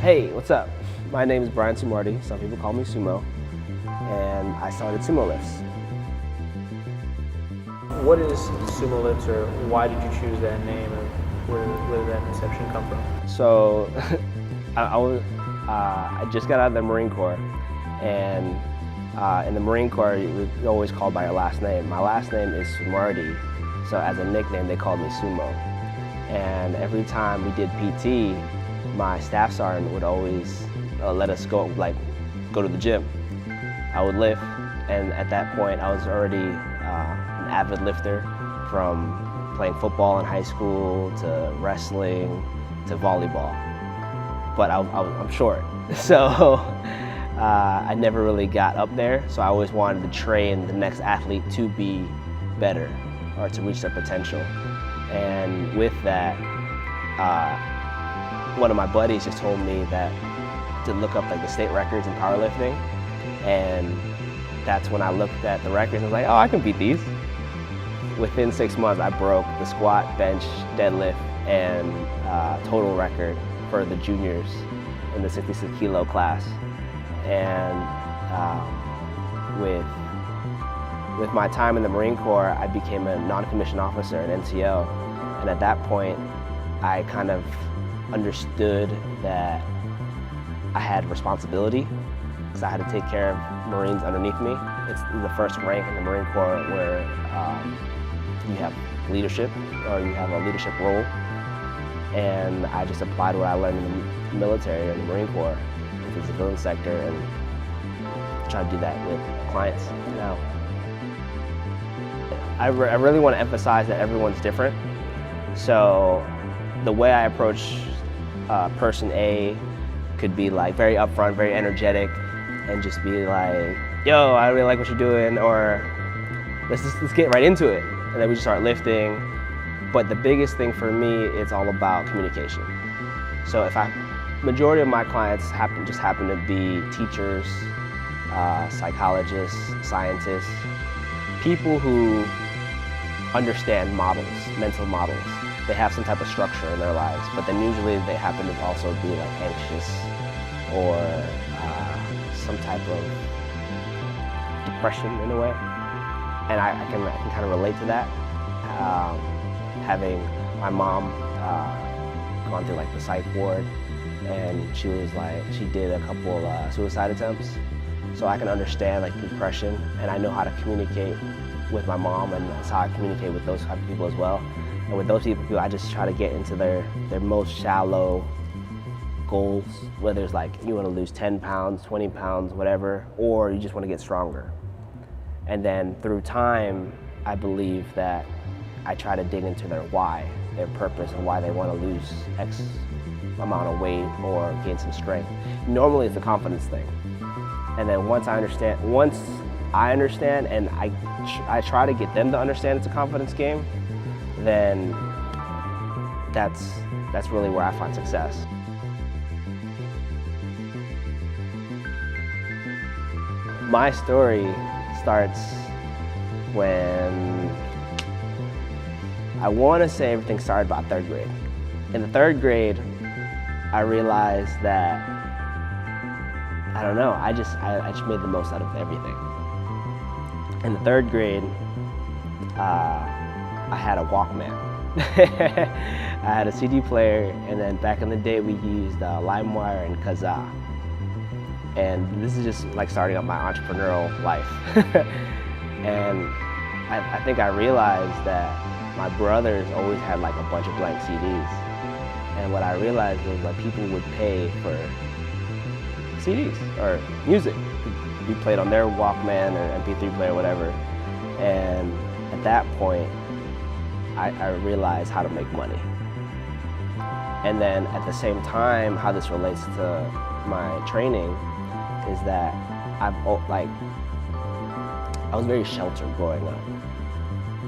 Hey, what's up? My name is Bryan Sumardi. Some people call me Sumo, and I started SumoLifts. What is SumoLifts, or why did you choose that name, and where did that conception come from? So, I just got out of the Marine Corps, and in the Marine Corps, you're always called by your last name. My last name is Sumardi, so as a nickname, they called me Sumo. And every time we did PT, my staff sergeant would always let us go to the gym. I would lift, and at that point I was already an avid lifter, from playing football in high school to wrestling to volleyball. But I'm short, so I never really got up there, so I always wanted to train the next athlete to be better or to reach their potential. And with that, one of my buddies just told me that to look up the state records in powerlifting, and that's when I looked at the records and was like, oh, I can beat these. Within 6 months, I broke the squat, bench, deadlift, and total record for the juniors in the 66 kilo class. And with my time in the Marine Corps, I became a non-commissioned officer, an NCO, and at that point, I kind of understood that I had responsibility, because I had to take care of Marines underneath me. It's the first rank in the Marine Corps where you have leadership, or you have a leadership role. And I just applied what I learned in the military, in the Marine Corps, in the civilian sector, and try to do that with clients now. I really want to emphasize that everyone's different. So the way I approach person A could be very upfront, very energetic, and just be like, yo, I really like what you're doing, or let's get right into it. And then we just start lifting. But the biggest thing for me, it's all about communication. So majority of my clients just happen to be teachers, psychologists, scientists, people who understand models, mental models. They have some type of structure in their lives, but then usually they happen to also be anxious, or some type of depression in a way. And I can kind of relate to that. Having my mom gone through the psych ward, and she did a couple suicide attempts. So I can understand depression, and I know how to communicate with my mom, and that's how I communicate with those type of people as well. And with those people, I just try to get into their most shallow goals, whether it's you want to lose 10 pounds, 20 pounds, whatever, or you just want to get stronger. And then through time, I believe that I try to dig into their why, their purpose, and why they want to lose X amount of weight or gain some strength. Normally it's a confidence thing. And then once I understand and I try to get them to understand it's a confidence game, then that's really where I find success. My story starts when I want to say everything started about 3rd grade. In the 3rd grade, I realized that, I don't know, I just made the most out of everything. In the 3rd grade, I had a Walkman. I had a CD player, and then back in the day we used LimeWire and Kazaa. And this is just starting up my entrepreneurial life. And I think I realized that my brothers always had a bunch of blank CDs. And what I realized was people would pay for CDs or music to be played on their Walkman or MP3 player or whatever. And at that point, I realized how to make money. And then at the same time, how this relates to my training is that I was very sheltered growing up.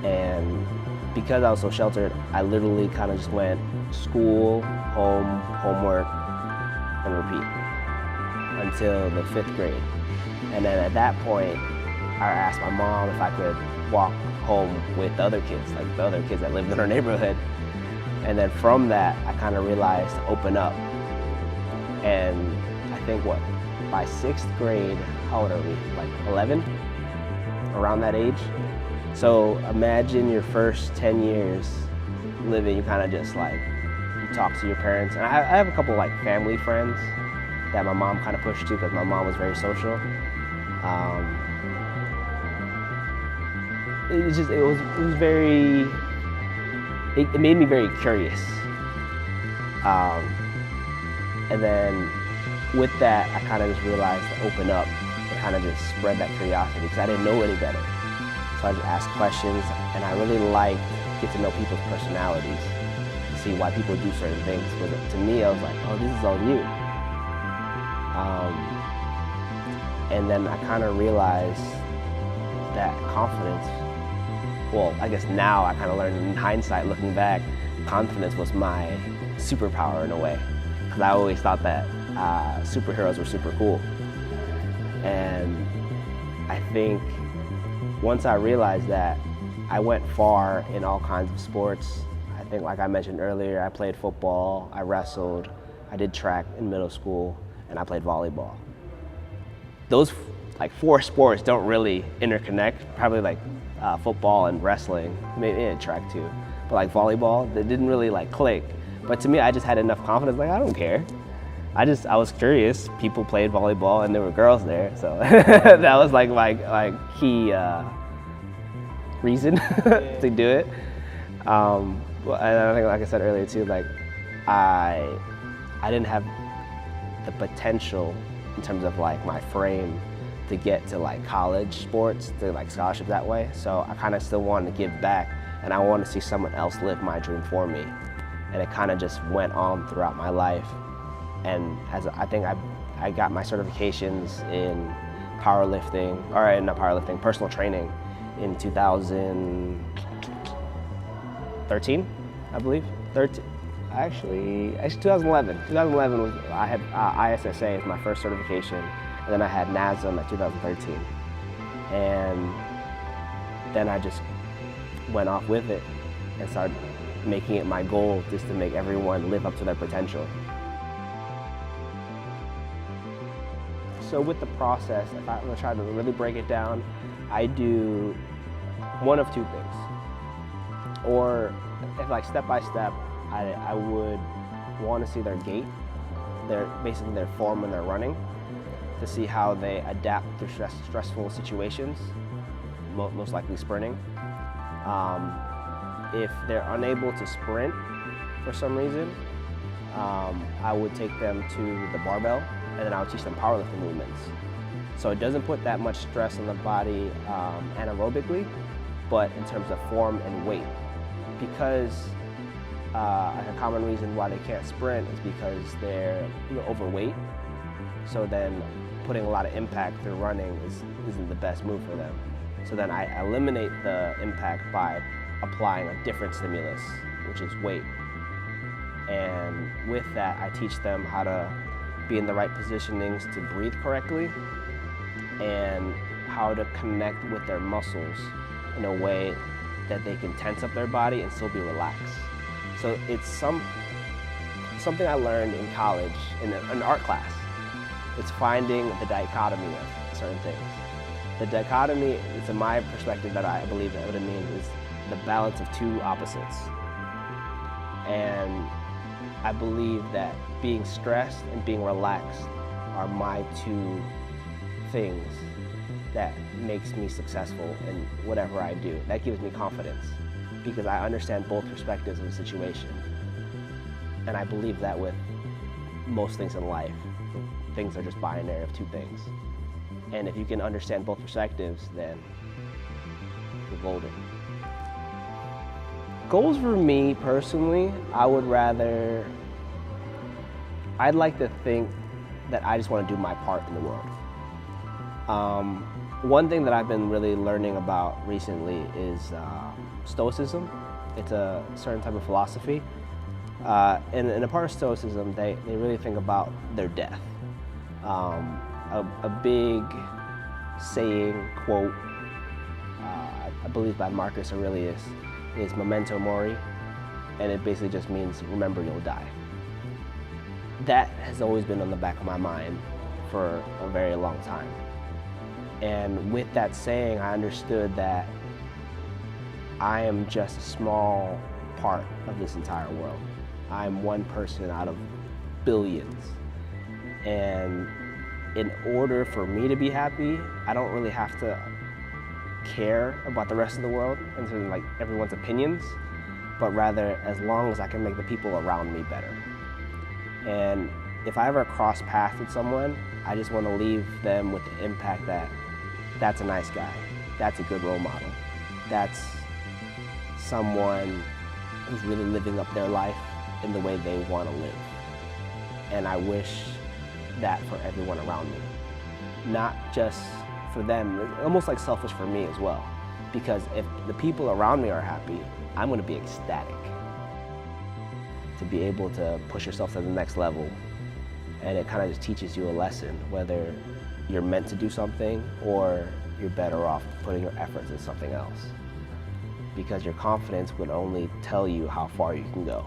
And because I was so sheltered, I literally kind of just went school, home, homework, and repeat until the 5th grade. And then at that point, I asked my mom if I could walk home with the other kids, the other kids that lived in our neighborhood. And then from that, I kind of realized to open up And I think by 6th grade, how old are we? Like 11, around that age. So imagine your first 10 years living, you kind of just like, you talk to your parents. And I have a couple like family friends that my mom kind of pushed to because my mom was very social. It made me very curious. And then with that, I kind of just realized to open up and kind of just spread that curiosity because I didn't know any better. So I just asked questions, and I really liked get to know people's personalities, see why people do certain things. But to me, I was like, oh, this is all new. And then I kind of realized that confidence, well, I guess now I kind of learned in hindsight, looking back, confidence was my superpower in a way. Because I always thought that superheroes were super cool. And I think once I realized that, I went far in all kinds of sports. I think, like I mentioned earlier, I played football, I wrestled, I did track in middle school, and I played volleyball. Those like 4 sports don't really interconnect, probably like football and wrestling, maybe track too. But like volleyball, they didn't really like click. But to me, I just had enough confidence, like I don't care. I was curious. People played volleyball and there were girls there, so that was like my key reason to do it. And I think, like I said earlier too, like I didn't have the potential in terms of like my frame to get to like college sports, to like scholarship that way. So I kind of still wanted to give back, and I wanted to see someone else live my dream for me. And it kind of just went on throughout my life. And I think I got my certifications in powerlifting, or not powerlifting, personal training in 2013, I believe. 2011. 2011 was, I had ISSA as my first certification, and then I had NASM at 2013. And then I just went off with it and started making it my goal just to make everyone live up to their potential. So with the process, if I'm gonna try to really break it down, I do one of 2 things. Or if like step by step, I would want to see their gait, basically their form when they're running, to see how they adapt to stressful situations, most likely sprinting. If they're unable to sprint for some reason, I would take them to the barbell, and then I would teach them powerlifting movements. So it doesn't put that much stress on the body anaerobically, but in terms of form and weight. Because a common reason why they can't sprint is because they're overweight. So then putting a lot of impact through running isn't the best move for them. So then I eliminate the impact by applying a different stimulus, which is weight. And with that, I teach them how to be in the right positionings to breathe correctly, and how to connect with their muscles in a way that they can tense up their body and still be relaxed. So it's something I learned in college in an art class. It's finding the dichotomy of certain things. The dichotomy, it's in my perspective that I believe that what it means is the balance of 2 opposites. And I believe that being stressed and being relaxed are my 2 things that makes me successful in whatever I do. That gives me confidence because I understand both perspectives of the situation. And I believe that with most things in life, things are just binary of 2 things. And if you can understand both perspectives, then you're golden. Goals for me personally, I'd like to think that I just want to do my part in the world. One thing that I've been really learning about recently is Stoicism. It's a certain type of philosophy. And a part of Stoicism, they really think about their death. A big saying, quote, I believe by Marcus Aurelius, is memento mori, and it basically just means remember you'll die. that has always been on the back of my mind for a very long time. And with that saying, I understood that I am just a small part of this entire world. I'm one person out of billions. And in order for me to be happy, I don't really have to care about the rest of the world and to like everyone's opinions, but rather as long as I can make the people around me better. And if I ever cross paths with someone, I just want to leave them with the impact that that's a nice guy, that's a good role model, that's someone who's really living up their life in the way they want to live. And I wish that for everyone around me, not just for them, almost like selfish for me as well. Because if the people around me are happy, I'm going to be ecstatic. To be able to push yourself to the next level, and it kind of just teaches you a lesson, whether you're meant to do something or you're better off putting your efforts in something else. Because your confidence would only tell you how far you can go.